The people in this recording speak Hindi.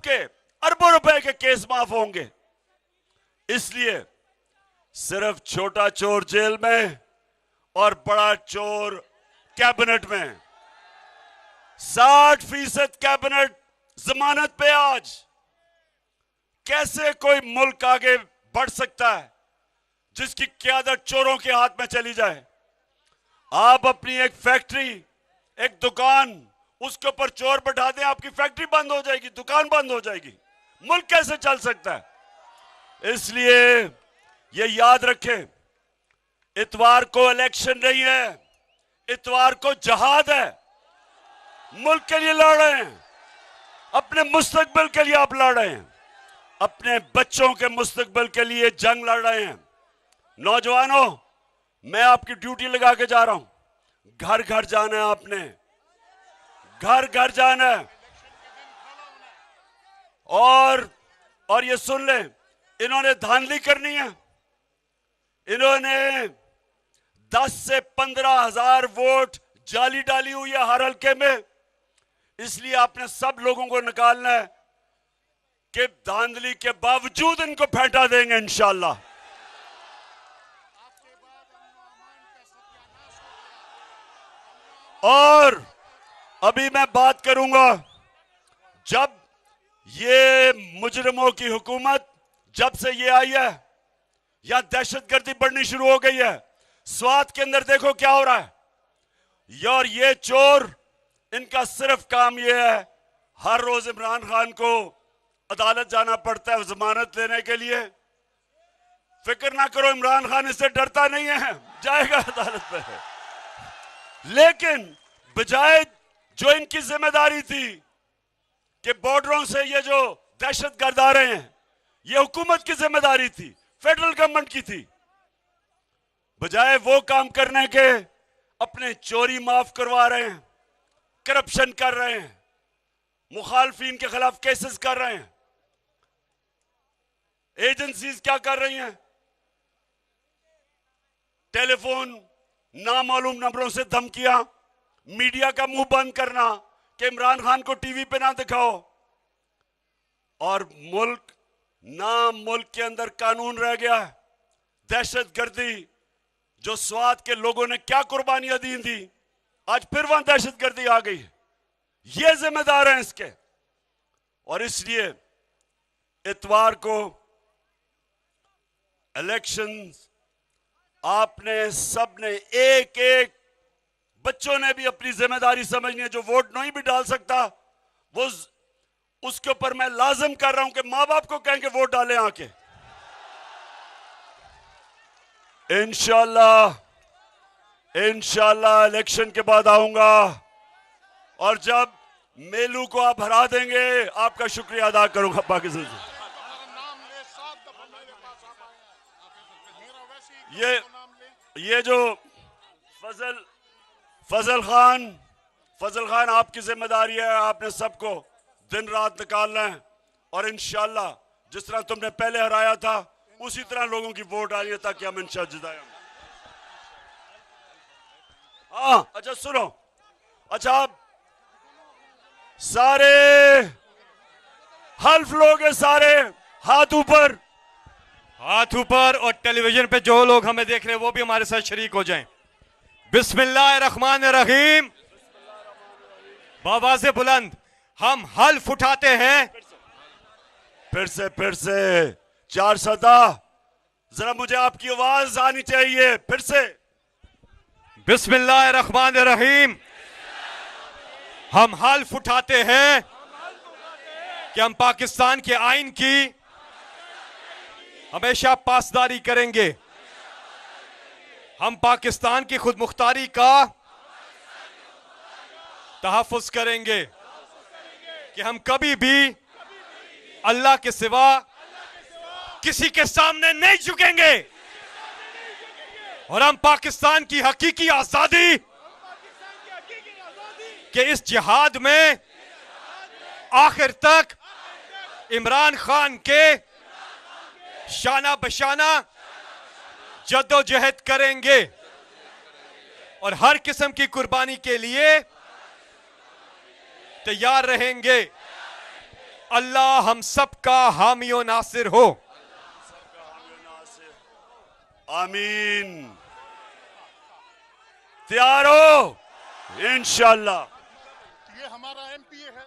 के अरबों रुपए के केस माफ होंगे। इसलिए सिर्फ छोटा चोर जेल में और बड़ा चोर कैबिनेट में, 60% कैबिनेट जमानत पे। आज कैसे कोई मुल्क आगे बढ़ सकता है जिसकी क़यादत चोरों के हाथ में चली जाए? आप अपनी एक फैक्ट्री, एक दुकान, उसके ऊपर चोर बैठा दें, आपकी फैक्ट्री बंद हो जाएगी, दुकान बंद हो जाएगी। मुल्क कैसे चल सकता है? इसलिए ये याद रखें, इतवार को इलेक्शन नहीं है, इतवार को जहाद है। मुल्क के लिए लड़ रहे हैं, अपने मुस्तकबिल के लिए आप लड़ रहे हैं, अपने बच्चों के मुस्तकबिल के लिए जंग लड़ रहे हैं। नौजवानों, मैं आपकी ड्यूटी लगा के जा रहा हूं। घर घर जाना है, आपने घर घर जाना है। और ये सुन लें, इन्होंने धांधली करनी है। इन्होंने 10 से 15 हजार वोट जाली डाली हुई है हर हल्के में। इसलिए आपने सब लोगों को निकालना है कि धांधली के बावजूद इनको फेंटा देंगे इंशाअल्लाह। और अभी मैं बात करूंगा, जब ये मुजरिमों की हुकूमत जब से ये आई है, यहां दहशतगर्दी बढ़नी शुरू हो गई है। स्वात के अंदर देखो क्या हो रहा है। और ये चोर, इनका सिर्फ काम ये है, हर रोज इमरान खान को अदालत जाना पड़ता है जमानत लेने के लिए। फिक्र ना करो, इमरान खान इससे डरता नहीं है, जाएगा अदालत पे। लेकिन बजाय जो इनकी जिम्मेदारी थी कि बॉर्डरों से ये जो दहशतगर्द आ रहे हैं, ये हुकूमत की जिम्मेदारी थी, फेडरल गवर्नमेंट की थी। बजाय वो काम करने के अपने चोरी माफ करवा रहे हैं, करप्शन कर रहे हैं, मुखालफिन के खिलाफ केसेस कर रहे हैं। एजेंसीज क्या कर रही हैं? टेलीफोन, नामालूम नंबरों से धमकियां, मीडिया का मुंह बंद करना कि इमरान खान को टीवी पे ना दिखाओ। और मुल्क के अंदर कानून रह गया है। दहशतगर्दी, जो स्वात के लोगों ने क्या कुर्बानियां दी थी, आज फिर वहां दहशतगर्दी आ गई। ये जिम्मेदार हैं इसके। और इसलिए इतवार को इलेक्शन, आपने सबने एक एक, बच्चों ने भी अपनी जिम्मेदारी समझनी है। जो वोट नहीं भी डाल सकता, वो उसके ऊपर मैं लाजिम कर रहा हूं कि मां बाप को कहें कि वोट डालें आके। इंशाल्लाह इलेक्शन के बाद आऊंगा, और जब मेलू को आप हरा देंगे, आपका शुक्रिया अदा करूंगा पाकिस्तान से। ये जो फजल खान आपकी जिम्मेदारी है। आपने सबको दिन रात निकालना है, और इंशाल्लाह जिस तरह तुमने पहले हराया था, उसी तरह लोगों की वोट आ रही है, ताकि हम इंशाल्लाह जिताएं। हाँ, अच्छा सुनो, अच्छा आप सारे हल्फ लोग हैं, सारे हाथ ऊपर, हाथ ऊपर। और टेलीविजन पे जो लोग हमें देख रहे हैं वो भी हमारे साथ शरीक हो जाएं। बिस्मिल्लाहिर्रहमानिर्रहीम। बाबा से बुलंद हम हल्फ उठाते हैं। फिर से 4 सदा, जरा मुझे आपकी आवाज आनी चाहिए। फिर से बिस्मिल्लाहिर्रहमानिर्रहीम। हम हल्फ उठाते हैं कि हम पाकिस्तान के आइन की हमेशा पासदारी करेंगे। हम पाकिस्तान की खुद मुख्तारी का तहफ़्फ़ुज़ करेंगे कि हम कभी भी अल्लाह के सिवा किसी के सामने नहीं झुकेंगे। और हम पाकिस्तान की हकीकी आजादी के इस जिहाद में आखिर तक इमरान खान के शाना बशाना जद्दोजहद करेंगे, और हर किस्म की कुर्बानी के लिए तैयार रहेंगे। अल्लाह हम सबका हामी और नासिर हो। आमीन। तैयार हो? इंशाल्लाह। ये हमारा एमपीए है।